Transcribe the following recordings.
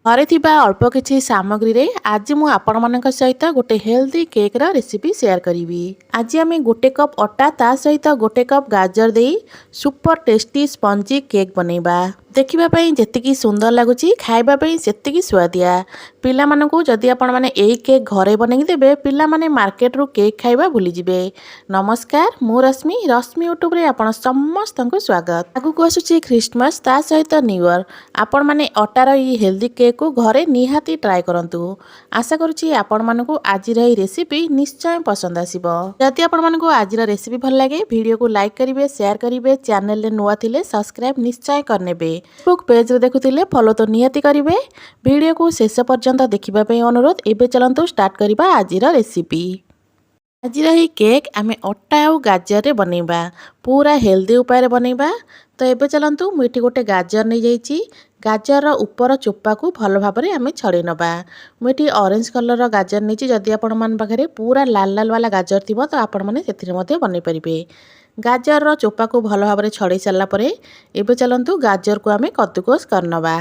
घरे थिबा अल्प किछि सामग्री रे आज मु आपण मानक सहित गोटे हेल्दी केक रा रेसिपी शेयर करिवि। आज आमे गोटे कप अटा ता सहित गोटे कप गाजर देई सुपर टेस्टी स्पंजी केक बनेबा। देखिबा पई जेतिकी सुंदर लागुची खाइबा पई सेतिकी स्वादिया। पिला मानकू जदि आपण माने एई केक घरे बनेई देबे पिला माने मार्केट रू केक खाइबा भूली जिबे। नमस्कार मु रश्मि यूट्यूब रे आपण समस्तंकु स्वागत। आगु को आसुची क्रिसमस ता सहित न्यू ईयर आपण माने अटार ई हेल्दी केक को घरे निहाती ट्राए करंतु। आशा करुची आपण मानकू आजिर एई रेसिपी निश्चय पसंद आसीबो। जदि आपण मानकू आजिर रेसिपी भल लागे वीडियो को लाइक करिवे शेयर करिवे चैनल रे नुवा थिले सब्सक्राइब निश्चय करनेबे। फेसबुक पेज रे देखुथिले फॉलो तो निहाती करिवे। वीडियो को शेष पर्यंत देखिबा पई अनुरोध। एबे चलंतु स्टार्ट करिबा आजिर रेसिपी। आजिर ही केक आमे अटा और गाजर रे बनेबा पूरा हेल्दी उपाय रे बनेबा। तो एबे चलंतु मुठी गोटे गाजर नहीं जाइछि। गाजर ऊपर चोपा को भल भाव में आम छड़े नवा। मुठी ऑरेंज कलर गाजर नहीं जदि आपण मान पाखे पूरा लाल लाल वाला गाजर थी तो आपण मैंने से बन पारे। गाजर चोपा को भल भाव में छड़े सारापर एबे चलंतु गाजर को आम कद्दूकस करनवा।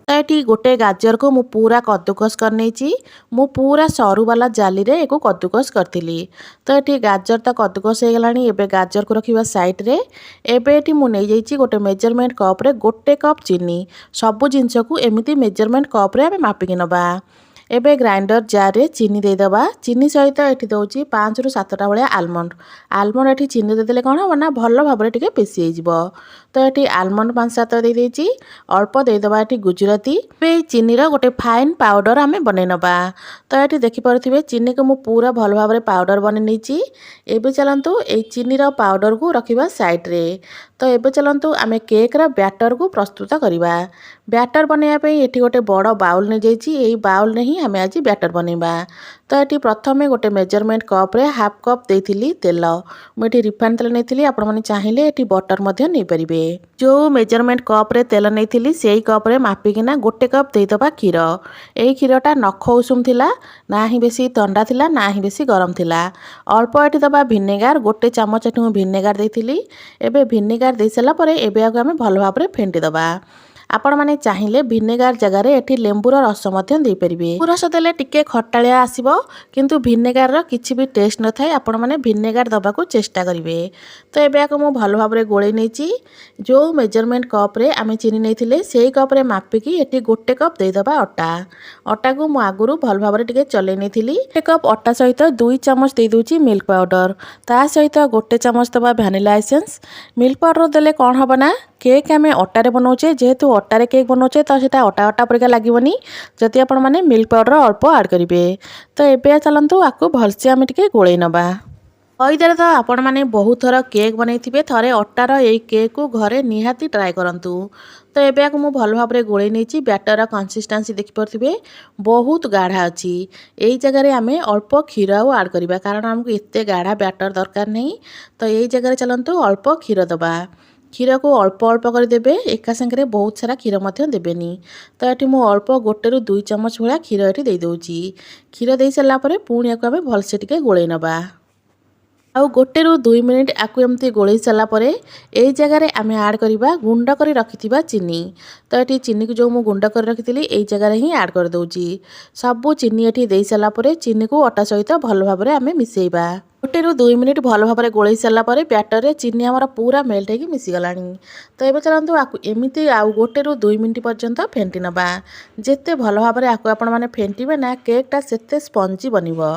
तो ये गोटे गाजर को मु पूरा कद्दूकस कर नहीं मु पूरा सरू वाला जाली रे एको कद्दूकस करथिली। तो ये गाजर तो कद्दूकस हो गलानी। एबे गाजर को रखिबा साइड रे। एबे एटी मु नहीं जाइछि गोटे मेजरमेंट कप रे गोटे कप चीनी। सबु जिंस को एमिति मेजरमेंट कप रे आमे मापिकी नबा। एबे ग्राइंडर जार रे चीनी दे दबा। चीनी सहित एठी दउछि 5 रु 7टा भलिया आलमंड। आलमंड एठी चीनी दे देले कोन हो ना भल भाबरे टिके पेसी हे जिवो। तो एठी आलमंड 5-7 दे देछि। अल्प दे दबा एठी गुजराती। बे चीनी रो गोटे फाइन पाउडर आमे बनै नबा। तो एठी देखि परथिबे चीनी को मु पूरा भल भाबरे पाउडर बनै नेछि। एबे चलंतु ए चीनी रो पाउडर को रखिबा साइड रे। तो एबे चलंतु आमे केक रा बैटर को प्रस्तुत करिबा। बैटर बनेया पई एठी गोटे बड़ बाउल नै जाइछि। एई बाउल ने ही आमे आज बैटर बनेबा। तो ये प्रथमे गोटे मेजरमेंट कप रे हाफ कप देथिली तेल। मुझे रिफाइन तेल नहीं आपण मैंने चाहिए ये बटर मध्य नहीं पारे। जो मेजरमेंट कप रे तेल नहीं से कप रे मापिकिना गोटे कप देदबा क्षीर। यही क्षीरटा नख उषुम थिला ना ही बेसी ठंडा थिला ना ही बेसी गरम थिला। अल्प ये दबा भिनेगार गोटे चामच एठी भिनेगार देथिली। एबे भिनेगार दे सारा परे एबे आमे भल भाव रे फेंटी दबा। आपण माने चाहिए भिनेगार जगार एठी लेंबूर रस मध्य दे परिबे। लेंबू रस देले टिके खट्टालिया आसीबो किंतु भिनेगार रो किछि भी टेस्ट न थाए। आपण माने भिनेगार दबा को चेष्टा करिवे। तो एबे आको मु भल भाव रे गोळै नेछि। जो मेजरमेंट कप रे आमे चीनी नेथिले सेही कप रे मापिकी एठी गोटे कप दे दबा अटा। अटा को मु आगुरु भल भाव रे टिके चलै नेथिली। गोटे कप अटा सहित 2 चम्मच दे दोछि मिल्क पाउडर। ता सहित गोटे चम्मच दबा वैनिला एसेंस। मिल्क पाउडर देले कोन हबना केक आमे अटारे बनाऊे जेहेतु अटारे केक बनाऊे तो सीटा अटा अटा परिका लगभग जदि आपण मैंने मिल्क पाउडर अल्प आड करेंगे। तो एबे चलतु आपको भलसे आम टे गोल नवा। कईदार तो आपण मैंने बहुत थर केक बनई थे अटार ये केक को घरे निहाती ट्राए करूँ। तो एबे मुझे भल भाव में गोल नहीं बैटर कंसिस्टेंसी देखिपे बहुत गाढ़ा अच्छी। यही जगह आम अल्प क्षीर आड करवा कारण आमको एत गाढ़ा बैटर दरकार नहीं। तो यही जगह चलतु अल्प क्षीर दबा। क्षीर को अल्प अल्प करदेवे एका संगे बहुत सारा क्षीर मध्य देवेनि। तो ये मुझे अल्प 1 ରୁ 2 चम्मच भाया क्षीर ये दे दूची। क्षीर दे सारापर पुणी आम भलसे टिके गोल नवा। आउ 1 ରୁ 2 मिनिट आकु एमती गोल सारापर यही जगह आम आड करवा गुंड कर रखिथिबा चीनी। तो ये चीनी को जो मु गुंड कर रखी यही जगह ही आड कर दूची। सबू चीनी ये दे सारापर चीनी को अटा सहित भल भाव में आम मिसेइबा। 1 ରୁ 2 मिनिट भल भाव में गोल सारापर बैटर रे चीनी आमर पूरा मेल्ट होगी मिसीगलानी। तो ये चलतु आपको एमती आउ 1 ରୁ 2 मिनिट पर्यंत फेंटी नवा। जिते भल भाव में आपको आपण मैंने फेंटिबे ना केकटा सेते स्पंजी बनिबो।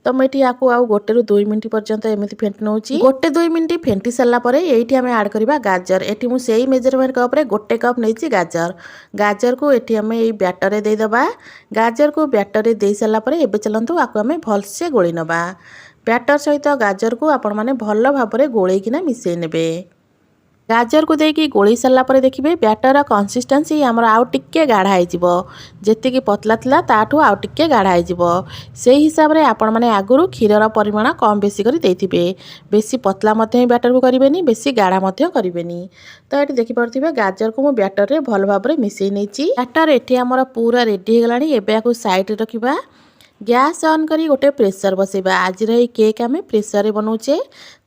तो मुझे आपको आउ 1 ରୁ 2 मिनिट पर्यंत एमती फेंटी नौची। 1-2 मिनिट फेंटी सारापर ये आम आड करवा गाजर। ये मुझे मेजरमेंट कप रे गोटे कप नहीं गाजर। गाजर को ये आम ये बैटर रे देदबा। गाजर को बैटर रे दे सारापर एबे चलतु आपको आम भलसे गोली नवा। बैटर सहित गाजर को आपण मैंने भल भाव में गोलैकिना मिसई नेबे। गाजर को देकी गोली सारापर देखिए बैटर कंसिस्टेंसी आमर आउ टिके गाढ़ा हो जी पतला थिला ताठू आउ टिके गाढ़ा हो से हिसाब रे आपण मैंने आगुरु क्षीर परिमाण कम बेसी कर देथिबे। बेसी पतला मध्य बैटर को करेंगे बेसी गाढ़ा मध्य करेंगे। तो ये देखिपे गाजर को मु बैटर रे भल भाव में मिसई नहीं। बैटर ये आमर पूरा रेडी हो गलानी। एबे आकु साइड रखिबा। गैस ऑन करी गोटे प्रेसर बसेबा। आज केक आम प्रेसर रे बनाऊे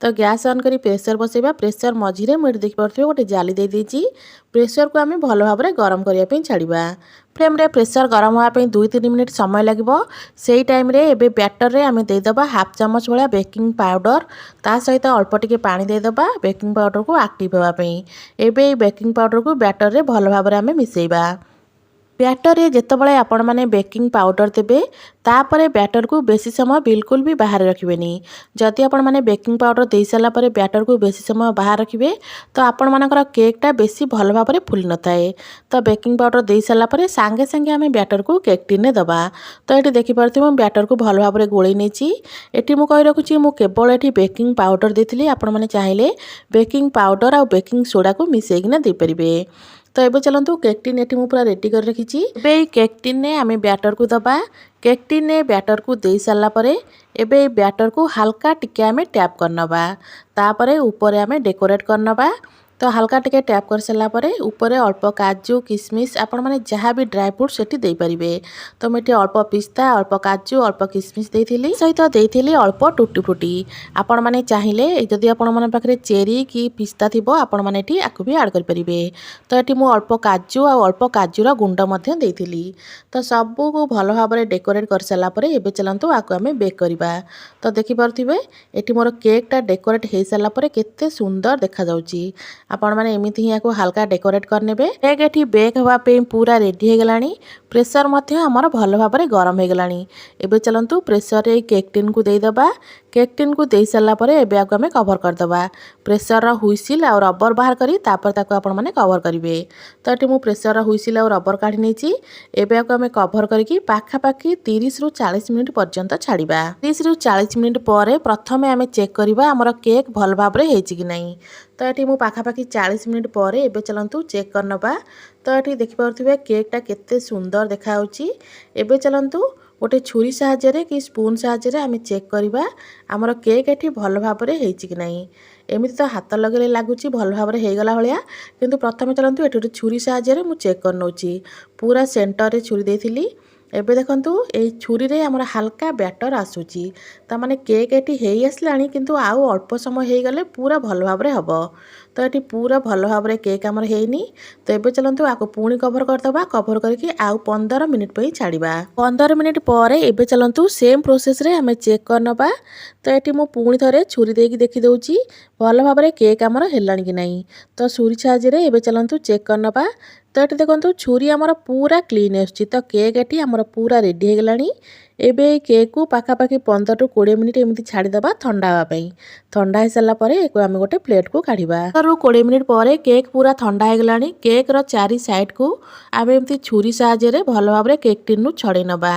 तो गैस ऑन करी प्रेसर बसेबा। प्रेसर मझिरे मुझे देखिपे गोटे जाली दे देती। प्रेसर को आम भल भाव में गरम करने छाड़ा। फ्लेम रे प्रेसर गरम होगापी 2-3 मिनिट समय लगे। से टाइम रे एबे बैटर रे आम देदेबा हाफ चामच भाया बेकिंग पाउडर। ता सहित अल्प टिके पानी देदेबा बेकिंग पाउडर को एक्टिव होगापी। एबे बेकिंग पाउडर को बैटर रे भल भाव में आम मिसेबा। बैटर रे जितेबाला आपण मैंने बेकिंग पाउडर देवे तापर बैटर को बेसी समय बिल्कुल भी बाहर रखिएनि। जदि आपण मैंने बेकिंग पाउडर दे सारापर बैटर को बेसी समय बाहर रखिए तो आपण मानकर केकटा बेसी भल भाव में फुली न थाए। तो बेकिंग पाउडर दे सारापर सांगे सांगे आम बैटर को केक टिन दबा। तो ये देखिपे बैटर को भल भाव में गोल नहीं। ये मुझे रखुच्छी मु केवल ये बेकिंग पाउडर देती। आपण मैंने चाहिए बेकिंग पाउडर आ बेकिंग सोडा को मिसेकिना देपारे। तो ये चलतु केक टिन ये पूरा रेडी कर रखी। केक टिन ने आम बैटर को दबा। केक टिन ने बैटर को दे सारापर एबे बैटर को हल्का टिके आम टैप करनबा। तापरे ऊपर आम डेकोरेट करनबा। तो हल्का टिके टैप कर सारापर ऊपर अल्प काजू किसमिश आपण मैंने जहाँ भी ड्राई फ्रूट से देपारे। तो मुझे अल्प पिस्ता अल्प काजू अल्प किसमिश देती सहित देती अल्प टुटी फुटी। आपण मैंने चाहिए जदि आपण मन पाखे चेरी कि पिस्ता थी आपण मैंने आपको भी आड करेंगे। तो ये मुझे अल्प काजू आ अल्प काजूर गुंड देती। तो सबू को भल भाव में डेकोरेट कर सारापर एबे चलतु आपको आम बेक करवा। तो देखिपे ये मोर केकटा डेकोरेट हो सारापर केते सुंदर देखा जाउची। आपण मैंने एमती ही आपको हल्का डेकोरेट करने। केक ये बेक होगापी पूरा रेडी हो गला। प्रेसर आमर भल भाव में गरम हो गला। एबे चलतु प्रेसर रे केक टिन को देदेबा। केक टिन को दे सारापर एबे आपको आम कवर करदेबा। प्रेसर हुइसिल आ रबर बाहर करी तापर ताको आपण माने कवर करेंगे। तो ये मुझे प्रेसर हुइसिल आ रबर काढ़ी नहीं। एबे आपको आम कवर करके पाखापाखि 30 ରୁ 40 मिनिट पर्यंत छाड़ा। 30 ରୁ 40 मिनिट पर प्रथम आम चेक करवा आमर केक भल भाव में होइछि कि नहीं। तो ये मुझे पाखापाखि 40 मिनिट पर एबे चलतु चेक करनबा। तो ये देखिपे केकटा केते सुंदर देखा। एबे चलतु गोटे छुरी साहाय्य कि स्पून साहाय्य आम चेक करवा आमर केक ये भल भाव में होइछि कि नहीं। एमती तो हाथ लगे लगुच भल भाव में होगला भाया किंतु प्रथम चलतु ये गोटे छुरी साहाय्य मुझे चेक कर नौची। पूरा सेंटर रे छुरी देती। एबे देखंतु ए छुरी रे हमर हल्का बैटर आसुची। ता माने केक एटी हेई आसलानी किंतु आउ अल्प समय हेई गले पूरा भल भाव रे हबो। तो एटी पूरा भल भाव रे केक हमर हेइनी। तो एबे चलंतु आको पुणी कवर करदबा। कवर करके आउ 15 मिनिट पे छाड़ीबा। 15 मिनिट पर एबे चलंतु सेम प्रोसेस रे हमें चेक करनबा। तो एटी मु पुणी थरे छुरी देकी देखि दउची भल भाव रे केक हमर हेलानी कि नहीं। तो छुरी साहाय्य रे एबे चलंतु चेक करनबा। तो ये देखो छुरी आमर पूरा क्लीन आसुची। तो केक ये आमर पूरा रेडी हो गला। एबे केक को पाखापाखि 15 ରୁ 20 मिनिट एमती छाड़ीदबा ठंडा होगापी। ठंडा हो सारापर आम गोटे प्लेट को काढ़ा। 15 ରୁ 20 मिनिट पर केक पूरा ठंडा हो गला। केक रो चारि साइड को आम एमती छुरी साहाय्य भल भाव में केक टिन छड़े नबा।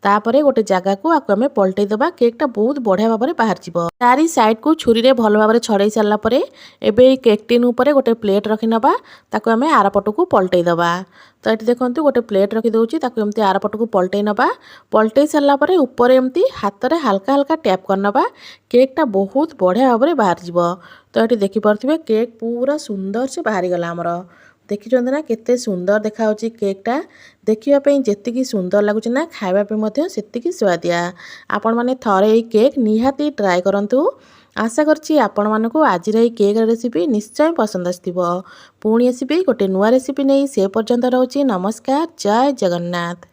तापर गोटे जगह को आपको आम पलटई दबा। केकटा बहुत बढ़िया भाव में बाहर जीव। चारि साइड को छुरी रे भल भाव में छड़े सारापर एबे केक टिन उपर गोटे प्लेट रखी नबा। ताको आम आरपट को पलटई दबा। तो ये देखो गोटे प्लेट रखी दउची ताको एमती आरपट को पलटई नबा। पलटई सारापर ऊपर एमती हाथ में हल्का हल्का टैप करनबा। केकटा बहुत बढ़िया भाव में बाहर जीव। तो ये देखिपे केक पूरा सुंदर से बाहरी गला। आमर देखिए ना केते सुंदर देखा केकटा। देखिए जेतिकी सुंदर लगुच ना खावाई से स्वादिया। आपण मैंने थरे केक निहाती ट्राए करंतु। आशा करछि आपण मानकु आज केक रेसिपी निश्चय पसंद आसथिबो। पुणी आसीबी गोटे नुआ रेसिपी नहीं से पर्यंत रहउछि। नमस्कार, जय जगन्नाथ।